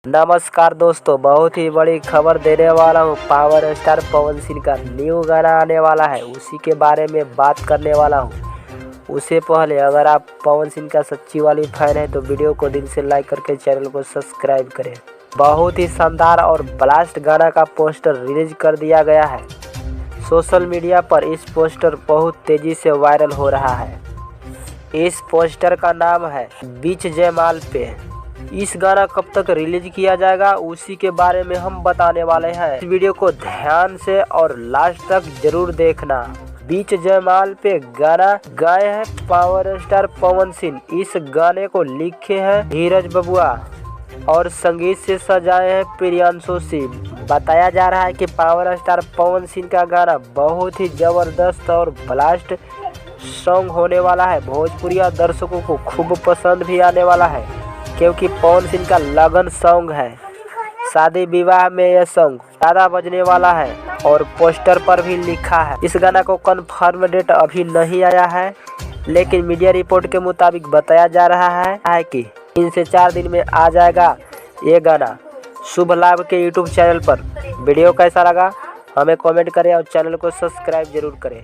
नमस्कार दोस्तों, बहुत ही बड़ी खबर देने वाला हूँ। पावर स्टार पवन सिंह का न्यू गाना आने वाला है, उसी के बारे में बात करने वाला हूँ। उससे पहले अगर आप पवन सिंह का सच्ची वाली फैन है तो वीडियो को दिल से लाइक करके चैनल को सब्सक्राइब करें। बहुत ही शानदार और ब्लास्ट गाना का पोस्टर रिलीज कर दिया गया है। सोशल मीडिया पर इस पोस्टर बहुत तेजी से वायरल हो रहा है। इस पोस्टर का नाम है बीच जयमाल पे। इस गाना कब तक रिलीज किया जाएगा उसी के बारे में हम बताने वाले हैं। इस वीडियो को ध्यान से और लास्ट तक जरूर देखना। बीच जयमाल पे गाना गाए हैं पावर स्टार पवन सिंह। इस गाने को लिखे हैं धीरज बबुआ और संगीत से सजाए हैं प्रियांशु सिंह। बताया जा रहा है कि पावर स्टार पवन सिंह का गाना बहुत ही जबरदस्त और ब्लास्ट सॉन्ग होने वाला है। भोजपुरिया दर्शकों को खूब पसंद भी आने वाला है, क्योंकि पवन सिंह का लगन सॉन्ग है। शादी विवाह में यह सॉन्ग ज़्यादा बजने वाला है और पोस्टर पर भी लिखा है। इस गाना को कंफर्म डेट अभी नहीं आया है, लेकिन मीडिया रिपोर्ट के मुताबिक बताया जा रहा है कि 3 से 4 दिन में आ जाएगा ये गाना शुभ लाभ के यूट्यूब चैनल पर। वीडियो कैसा लगा हमें कमेंट करें और चैनल को सब्सक्राइब जरूर करें।